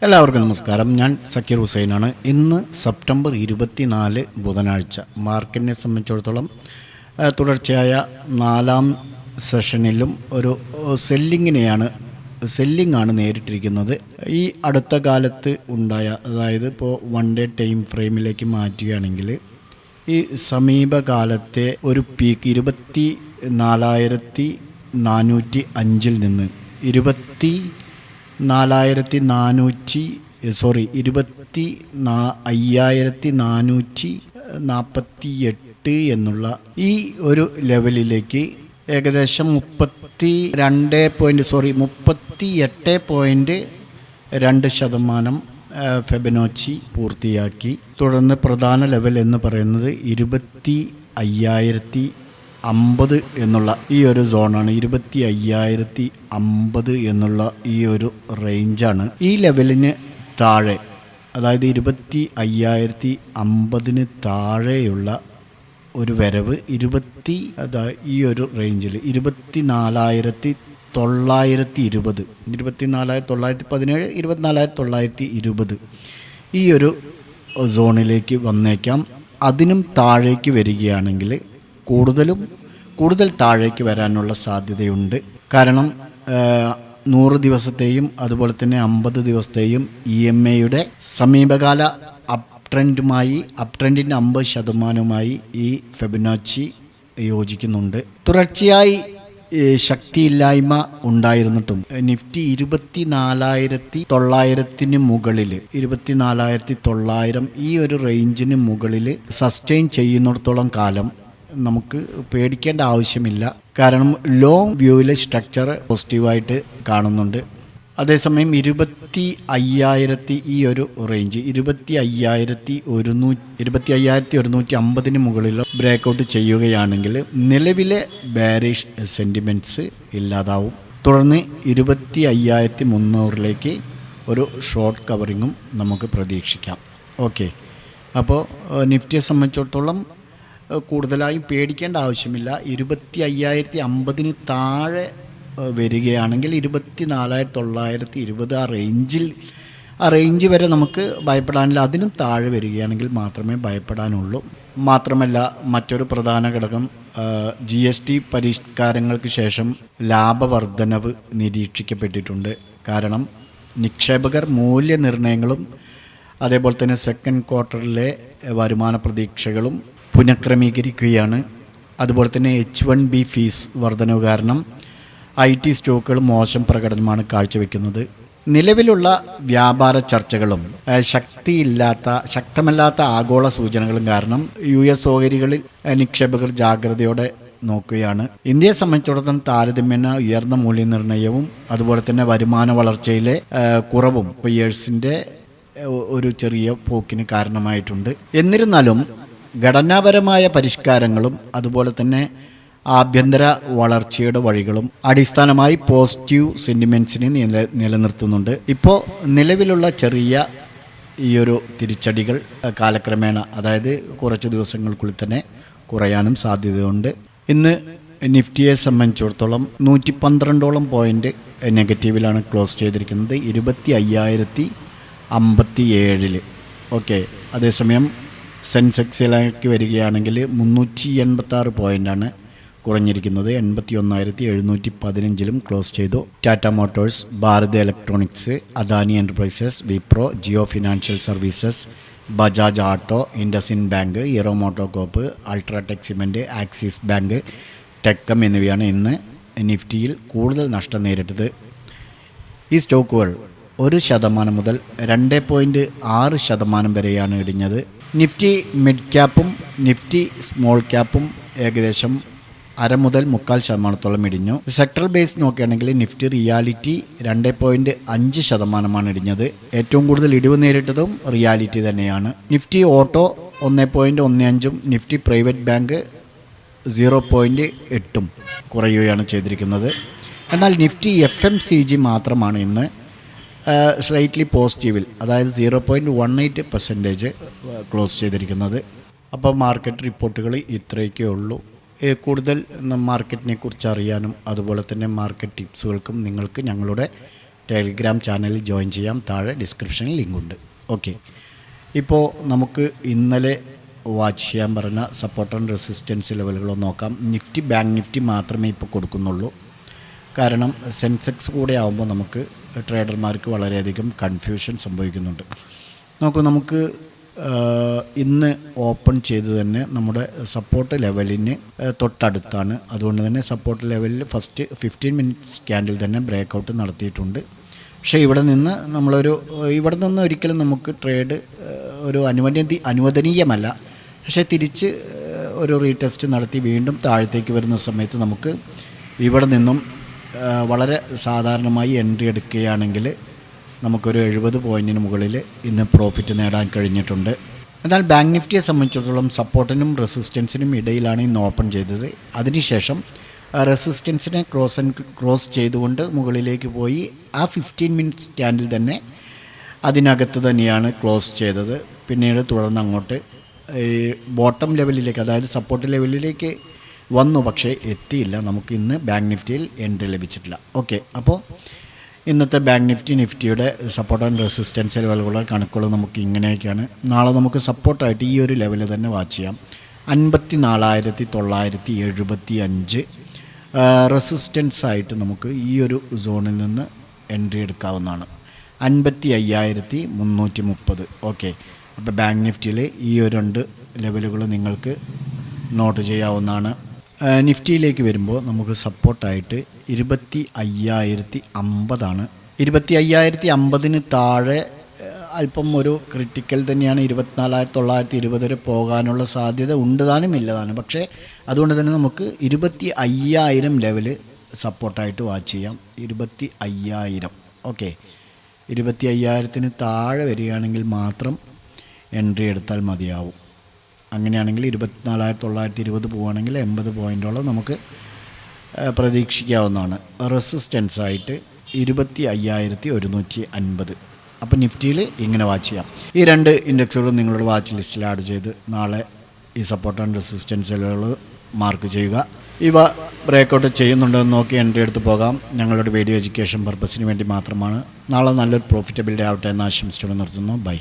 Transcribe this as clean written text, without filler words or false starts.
എല്ലാവർക്കും നമസ്കാരം. ഞാൻ സക്കീർ ഹുസൈനാണ്. ഇന്ന് സെപ്റ്റംബർ 24 ബുധനാഴ്ച. മാർക്കറ്റിനെ സംബന്ധിച്ചിടത്തോളം തുടർച്ചയായ 4ാം സെഷനിലും ഒരു സെല്ലിംഗ് ആണ് നേരിട്ടിരിക്കുന്നത്. ഈ അടുത്ത കാലത്ത് ഉണ്ടായ, അതായത് ഇപ്പോൾ 1 ഡേ ടൈം ഫ്രെയിമിലേക്ക് മാറ്റുകയാണെങ്കിൽ ഈ സമീപകാലത്തെ ഒരു പീക്ക് 24,405 നിന്ന് 25,448 എന്നുള്ള ഈ ഒരു ലെവലിലേക്ക് ഏകദേശം 38.2% ഫെബനോച്ചി പൂർത്തിയാക്കി. തുടർന്ന് പ്രധാന ലെവൽ എന്ന് പറയുന്നത് 25,050 എന്നുള്ള ഈ ഒരു സോണാണ്. 25,050 എന്നുള്ള ഈ ഒരു റേഞ്ചാണ്. ഈ ലെവലിന് താഴെ, അതായത് 25,050 താഴെയുള്ള ഒരു വരവ് ഈ ഒരു റേഞ്ചിൽ 24,920, 24,917, 24,920 ഈ ഒരു സോണിലേക്ക് വന്നേക്കാം. അതിനും താഴേക്ക് വരികയാണെങ്കിൽ കൂടുതൽ താഴേക്ക് വരാനുള്ള സാധ്യതയുണ്ട്. കാരണം 100 ദിവസത്തെയും അതുപോലെ തന്നെ 50 ദിവസത്തെയും EMAയുടെ സമീപകാല അപ് ട്രെൻഡിൻ്റെ 50% ഈ ഫെബനോച്ചി യോജിക്കുന്നുണ്ട്. തുടർച്ചയായി ശക്തിയില്ലായ്മ ഉണ്ടായിരുന്നിട്ടും നിഫ്റ്റി 24,900 മുകളിൽ, 24,900 ഈ ഒരു റേഞ്ചിന് മുകളിൽ സസ്റ്റെയിൻ ചെയ്യുന്നിടത്തോളം കാലം നമുക്ക് പേടിക്കേണ്ട ആവശ്യമില്ല. കാരണം ലോങ് വ്യൂവിലെ സ്ട്രക്ചർ പോസിറ്റീവായിട്ട് കാണുന്നുണ്ട്. അതേസമയം 25,000 ഈ ഒരു റേഞ്ച് 25,150 മുകളിൽ ബ്രേക്കൗട്ട് ചെയ്യുകയാണെങ്കിൽ നിലവിലെ ബെയറിഷ് സെൻറ്റിമെൻറ്റ്സ് ഇല്ലാതാവും. തുടർന്ന് 25,300 ഒരു ഷോർട്ട് കവറിങ്ങും നമുക്ക് പ്രതീക്ഷിക്കാം. ഓക്കെ, അപ്പോൾ നിഫ്റ്റിയെ സംബന്ധിച്ചിടത്തോളം കൂടുതലായും പേടിക്കേണ്ട ആവശ്യമില്ല. 25,050 താഴെ വരികയാണെങ്കിൽ 24,920 ആ റേഞ്ച് വരെ നമുക്ക് ഭയപ്പെടാനില്ല. അതിനും താഴെ വരികയാണെങ്കിൽ മാത്രമേ ഭയപ്പെടാനുള്ളൂ. മാത്രമല്ല, മറ്റൊരു പ്രധാന ഘടകം GST പരിഷ്കാരങ്ങൾക്ക് ശേഷം ലാഭവർദ്ധനവ് നിരീക്ഷിക്കപ്പെട്ടിട്ടുണ്ട്. കാരണം നിക്ഷേപകർ മൂല്യനിർണ്ണയങ്ങളും അതേപോലെ തന്നെ സെക്കൻഡ് ക്വാർട്ടറിലെ വരുമാന പ്രതീക്ഷകളും പുനഃക്രമീകരിക്കുകയാണ്. അതുപോലെ തന്നെ H1B ഫീസ് വർധനവ് കാരണം IT സ്റ്റോക്കുകൾ മോശം പ്രകടനമാണ് കാഴ്ചവെക്കുന്നത്. നിലവിലുള്ള വ്യാപാര ചർച്ചകളും ശക്തമല്ലാത്ത ആഗോള സൂചനകളും കാരണം US ഓഹരികളിൽ നിക്ഷേപകർ ജാഗ്രതയോടെ നോക്കുകയാണ്. ഇന്ത്യയെ സംബന്ധിച്ചിടത്തോളം താരതമ്യേന ഉയർന്ന മൂല്യനിർണ്ണയവും അതുപോലെ തന്നെ വരുമാന വളർച്ചയിലെ കുറവും ഇയേഴ്സിൻ്റെ ഒരു ചെറിയ പോക്കിന് കാരണമായിട്ടുണ്ട്. എന്നിരുന്നാലും ഘടനാപരമായ പരിഷ്കാരങ്ങളും അതുപോലെ തന്നെ ആഭ്യന്തര വളർച്ചയുടെ വഴികളും അടിസ്ഥാനമായി പോസിറ്റീവ് സെൻറ്റിമെൻറ്റ്സിനെ നിലനിർത്തുന്നുണ്ട്. ഇപ്പോൾ നിലവിലുള്ള ചെറിയ ഈ ഒരു തിരിച്ചടികൾ കാലക്രമേണ, അതായത് കുറച്ച് ദിവസങ്ങൾക്കുള്ളിൽ തന്നെ കുറയാനും സാധ്യതയുണ്ട്. ഇന്ന് നിഫ്റ്റിയെ സംബന്ധിച്ചിടത്തോളം 112 പോയിൻ്റ് നെഗറ്റീവിലാണ് ക്ലോസ് ചെയ്തിരിക്കുന്നത്, 25,057. ഓക്കെ, അതേസമയം സെൻസെക്സിലേക്ക് വരികയാണെങ്കിൽ 386 പോയിൻ്റാണ് കുറഞ്ഞിരിക്കുന്നത്, 81,715 ക്ലോസ് ചെയ്തു. Tata Motors, Bharat Electronics, Adani Enterprises, Wipro, Jio Financial Services, Bajaj Auto, IndusInd Bank, Hero MotoCorp, UltraTech Cement, Axis Bank, ടെക്കം എന്നിവയാണ് ഇന്ന് നിഫ്റ്റിയിൽ കൂടുതൽ നഷ്ടം നേരിട്ടത്. ഈ സ്റ്റോക്കുകൾ 1% മുതൽ 2.6% വരെയാണ് ഇടിഞ്ഞത്. നിഫ്റ്റി മിഡ് ക്യാപ്പും നിഫ്റ്റി സ്മോൾ ക്യാപ്പും ഏകദേശം 1/2 മുതൽ 3/4% ഇടിഞ്ഞു. സെക്ടറൽ ബേസ് നോക്കുകയാണെങ്കിൽ നിഫ്റ്റി റിയാലിറ്റി 2.5% ഇടിഞ്ഞത്. ഏറ്റവും കൂടുതൽ ഇടിവ് നേരിട്ടതും റിയാലിറ്റി തന്നെയാണ്. Nifty auto 1.15, Nifty private bank 0.8 കുറയുകയാണ് ചെയ്തിരിക്കുന്നത്. എന്നാൽ നിഫ്റ്റി FMCG മാത്രമാണ് ഇന്ന് സ്ലൈറ്റ്ലി പോസിറ്റീവിൽ, അതായത് 0.18% ക്ലോസ് ചെയ്തിരിക്കുന്നത്. അപ്പോൾ മാർക്കറ്റ് റിപ്പോർട്ടുകൾ ഇത്രയൊക്കെ ഉള്ളൂ. കൂടുതൽ മാർക്കറ്റിനെ കുറിച്ച് അറിയാനും അതുപോലെ തന്നെ മാർക്കറ്റ് ടിപ്സുകൾക്കും നിങ്ങൾക്ക് ഞങ്ങളുടെ ടെലിഗ്രാം ചാനലിൽ ജോയിൻ ചെയ്യാം. താഴെ ഡിസ്ക്രിപ്ഷനിൽ ലിങ്കുണ്ട്. ഓക്കെ, ഇപ്പോൾ നമുക്ക് ഇന്നലെ വാച്ച് ചെയ്യാൻ പറഞ്ഞ സപ്പോർട്ട് ആൻഡ് റെസിസ്റ്റൻസ് ലെവലുകളൊന്ന് നോക്കാം. നിഫ്റ്റി, ബാങ്ക് നിഫ്റ്റി മാത്രമേ ഇപ്പോൾ കൊടുക്കുന്നുള്ളൂ. കാരണം സെൻസെക്സ് കൂടെ ആകുമ്പോൾ നമുക്ക് ട്രേഡർമാർക്ക് വളരെയധികം കൺഫ്യൂഷൻ സംഭവിക്കുന്നുണ്ട്. നമുക്ക് ഇന്ന് ഓപ്പൺ ചെയ്ത് തന്നെ നമ്മുടെ സപ്പോർട്ട് ലെവലിന് തൊട്ടടുത്താണ്. അതുകൊണ്ട് തന്നെ സപ്പോർട്ട് ലെവലിൽ ഫസ്റ്റ് 15 മിനിറ്റ്സ് ക്യാൻഡിൽ തന്നെ ബ്രേക്കൗട്ട് നടത്തിയിട്ടുണ്ട്. പക്ഷേ ഇവിടെ നിന്ന് ഒരിക്കലും നമുക്ക് ട്രേഡ് ഒരു അനുവദനീയമല്ല. പക്ഷേ തിരിച്ച് ഒരു റീടെസ്റ്റ് നടത്തി വീണ്ടും താഴത്തേക്ക് വരുന്ന സമയത്ത് നമുക്ക് ഇവിടെ നിന്നും വളരെ സാധാരണമായി എൻട്രി എടുക്കുകയാണെങ്കിൽ നമുക്കൊരു 70 പോയിൻറ്റിന് മുകളിൽ ഇന്ന് പ്രോഫിറ്റ് നേടാൻ കഴിഞ്ഞിട്ടുണ്ട്. എന്നാൽ ബാങ്ക് നിഫ്റ്റിയെ സംബന്ധിച്ചിടത്തോളം സപ്പോർട്ടിനും റെസിസ്റ്റൻസിനും ഇടയിലാണ് ഇന്ന് ഓപ്പൺ ചെയ്തത്. അതിനുശേഷം റെസിസ്റ്റൻസിനെ ക്രോസ് ചെയ്തുകൊണ്ട് മുകളിലേക്ക് പോയി ആ 15 മിനിറ്റ്സ് ക്യാൻഡിൽ തന്നെ അതിനകത്ത് തന്നെയാണ് ക്ലോസ് ചെയ്തത്. പിന്നീട് തുടർന്ന് അങ്ങോട്ട് ബോട്ടം ലെവലിലേക്ക്, അതായത് സപ്പോർട്ട് ലെവലിലേക്ക് വന്നു, പക്ഷേ എത്തിയില്ല. നമുക്ക് ഇന്ന് ബാങ്ക് നിഫ്റ്റിയിൽ എൻട്രി ലഭിച്ചിട്ടില്ല. ഓക്കെ, അപ്പോൾ ഇന്നത്തെ ബാങ്ക് നിഫ്റ്റിയുടെ സപ്പോർട്ട് ആൻഡ് റെസിസ്റ്റൻസ് ലെവലുകളുടെ കണക്കുകൾ നമുക്ക് ഇങ്ങനെയൊക്കെയാണ്. നാളെ നമുക്ക് സപ്പോർട്ടായിട്ട് ഈ ഒരു ലെവൽ തന്നെ വാച്ച് ചെയ്യാം. 54,975 റെസിസ്റ്റൻസായിട്ട് നമുക്ക് ഈ ഒരു സോണിൽ നിന്ന് എൻട്രി എടുക്കാവുന്നതാണ്. 55,330. ഓക്കെ, അപ്പോൾ ബാങ്ക് നിഫ്റ്റിയിൽ ഈ ഒരു 2 ലെവലുകൾ നിങ്ങൾക്ക് നോട്ട് ചെയ്യാവുന്നതാണ്. നിഫ്റ്റിയിലേക്ക് വരുമ്പോൾ നമുക്ക് സപ്പോർട്ടായിട്ട് 25,050 25,050 താഴെ അല്പം ഒരു ക്രിട്ടിക്കൽ തന്നെയാണ്. 24,920 വരെ പോകാനുള്ള സാധ്യത ഉണ്ട് താനും ഇല്ലതാനും. പക്ഷേ അതുകൊണ്ട് തന്നെ നമുക്ക് 25,000 ലെവല് സപ്പോർട്ടായിട്ട് വാച്ച് ചെയ്യാം. 25,000. ഓക്കെ, 25,000 താഴെ വരികയാണെങ്കിൽ മാത്രം എൻട്രി എടുത്താൽ മതിയാവും. അങ്ങനെയാണെങ്കിൽ 24,920 പോവുകയാണെങ്കിൽ 80 പോയിൻറ്റോളം നമുക്ക് പ്രതീക്ഷിക്കാവുന്നതാണ്. റെസിസ്റ്റൻസായിട്ട് 25,150. അപ്പോൾ നിഫ്റ്റിയിൽ ഇങ്ങനെ വാച്ച് ചെയ്യാം. ഈ 2 ഇൻഡെക്സുകളും നിങ്ങളുടെ വാച്ച് ലിസ്റ്റിൽ ആഡ് ചെയ്ത് നാളെ ഈ സപ്പോർട്ട് ആൻഡ് റെസിസ്റ്റൻസ് ലെവലുകൾ മാർക്ക് ചെയ്യുക. ഇവ ബ്രേക്കൗട്ട് ചെയ്യുന്നുണ്ടെന്ന് നോക്കി എൻട്രി എടുത്ത് പോകാം. ഞങ്ങളുടെ വീഡിയോ എഡ്യൂക്കേഷൻ പർപ്പസിന് വേണ്ടി മാത്രമാണ്. നാളെ നല്ലൊരു പ്രോഫിറ്റബിലിറ്റി ആവട്ടെ എന്ന് ആശംസിച്ചുകൊണ്ട് നിർത്തുന്നു. ബൈ.